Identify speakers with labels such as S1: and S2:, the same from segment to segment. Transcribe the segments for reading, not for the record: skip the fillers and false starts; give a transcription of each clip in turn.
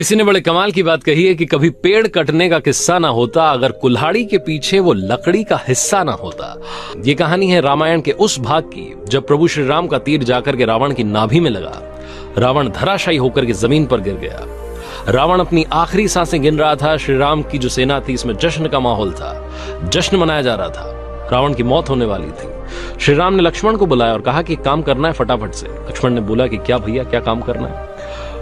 S1: किसी ने बड़े कमाल की बात कही है कि कभी पेड़ कटने का किस्सा ना होता अगर कुल्हाड़ी के पीछे वो लकड़ी का हिस्सा ना होता। ये कहानी है रामायण के उस भाग की जब प्रभु श्री राम का तीर जाकर के रावण की नाभि में लगा। रावण धराशायी होकर के जमीन पर गिर गया। रावण अपनी आखिरी सांसें गिन रहा था। श्री राम की जो सेना थी इसमें जश्न का माहौल था, जश्न मनाया जा रहा था। रावण की मौत होने वाली थी। श्री राम ने लक्ष्मण को बुलाया और कहा कि एक काम करना है फटाफट से। लक्ष्मण ने बोला कि क्या भैया, क्या काम करना है?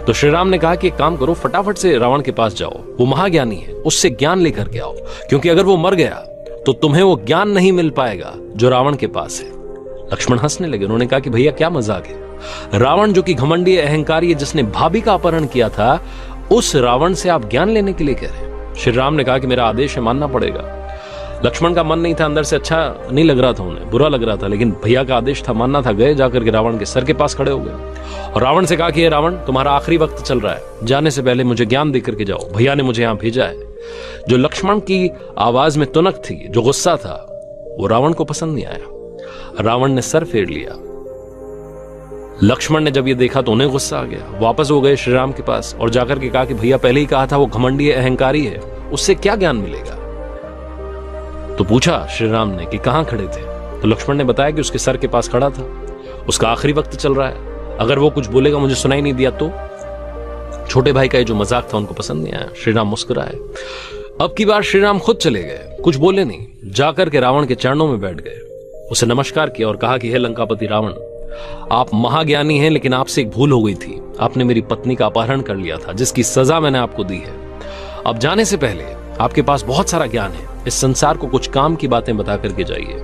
S1: तो श्री राम ने कहा कि एक काम करो, फटाफट से रावण के पास जाओ, वो महाज्ञानी है, उससे ज्ञान लेकर के आओ, क्योंकि अगर वो मर गया तो तुम्हें वो ज्ञान नहीं मिल पाएगा जो रावण के पास है। लक्ष्मण हंसने लगे। उन्होंने कहा कि भैया क्या मजाक है, रावण जो कि घमंडी अहंकारी है, जिसने भाभी का अपहरण किया था, उस रावण से आप ज्ञान लेने के लिए कह रहे हैं? श्री राम ने कहा कि मेरा आदेश है, मानना पड़ेगा। लक्ष्मण का मन नहीं था, अंदर से अच्छा नहीं लग रहा था, उन्हें बुरा लग रहा था, लेकिन भैया का आदेश था, मानना था। गए, जाकर के रावण के सर के पास खड़े हो गए और रावण से कहा कि रावण, तुम्हारा आखिरी वक्त चल रहा है, जाने से पहले मुझे ज्ञान देकर के जाओ, भैया ने मुझे यहां भेजा है। जो लक्ष्मण की आवाज में तुनक थी, जो गुस्सा था, वो रावण को पसंद नहीं आया। रावण ने सर फेर लिया। लक्ष्मण ने जब ये देखा तो उन्हें गुस्सा आ गया। वापस हो गए श्री राम के पास और जाकर के कहा कि भैया पहले ही कहा था वो घमंडी अहंकारी है, उससे क्या ज्ञान मिलेगा? तो पूछा श्री राम ने कि कहां खड़े थे? तो लक्ष्मण ने बताया कि उसके सर के पास खड़ा था, उसका आखिरी वक्त चल रहा है, अगर वो कुछ बोलेगा मुझे सुनाई नहीं दिया तो। छोटे भाई का ये जो मजाक था उनको पसंद नहीं आया। श्री राम मुस्कुराए। अब की बार श्री राम खुद चले गए, कुछ बोले नहीं, जाकर के रावण के चरणों में बैठ गए, उसे नमस्कार किया और कहा कि हे लंकापति रावण, आप महाज्ञानी हैं, लेकिन आपसे एक भूल हो गई थी। आपने मेरी पत्नी का अपहरण कर लिया था, जिसकी सजा मैंने आपको दी है। अब जाने से पहले आपके पास बहुत सारा ज्ञान है, इस संसार को कुछ काम की बातें बता करके जाइए।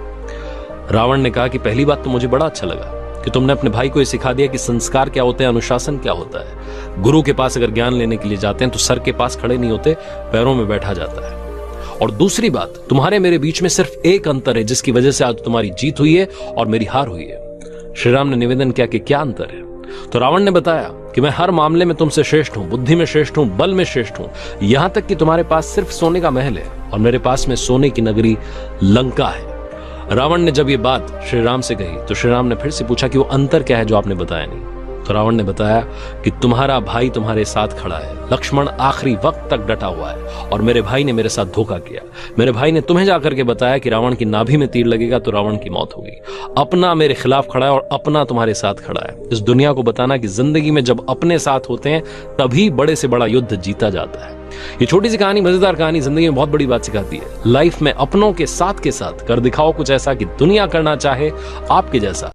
S1: रावण ने कहा कि पहली बात तो मुझे बड़ा अच्छा लगा कि तुमने अपने भाई को यह सिखा दिया कि संस्कार क्या होते हैं, अनुशासन क्या होता है। गुरु के पास अगर ज्ञान लेने के लिए जाते हैं तो सर के पास खड़े नहीं होते, पैरों में बैठा जाता है। और दूसरी बात, तुम्हारे मेरे बीच में सिर्फ एक अंतर है, जिसकी वजह से आज तुम्हारी जीत हुई है और मेरी हार हुई है। श्री राम ने निवेदन किया कि क्या अंतर है? तो रावण ने बताया कि मैं हर मामले में तुमसे श्रेष्ठ हूं, बुद्धि में श्रेष्ठ हूं, बल में श्रेष्ठ हूं, यहां तक कि तुम्हारे पास सिर्फ सोने का महल है और मेरे पास में सोने की नगरी लंका है। रावण ने जब ये बात श्री राम से कही तो श्री राम ने फिर से पूछा कि वो अंतर क्या है जो आपने बताया नहीं? तो रावण ने बताया कि तुम्हारा भाई तुम्हारे साथ खड़ा है, लक्ष्मण आखिरी वक्त तक डटा हुआ है और मेरे भाई ने मेरे साथ धोखा किया। मेरे भाई ने तुम्हें जाकर के बताया कि रावण की नाभि में तीर लगेगा तो रावण की मौत होगी। अपना मेरे खिलाफ खड़ा है और अपना तुम्हारे साथ खड़ा है। इस दुनिया को बताना कि जिंदगी में जब अपने साथ होते हैं तभी बड़े से बड़ा युद्ध जीता जाता है। ये छोटी सी कहानी, मजेदार कहानी, जिंदगी में बहुत बड़ी बात सिखाती है। लाइफ में अपनों के साथ कर दिखाओ कुछ ऐसा कि दुनिया करना चाहे आपके जैसा।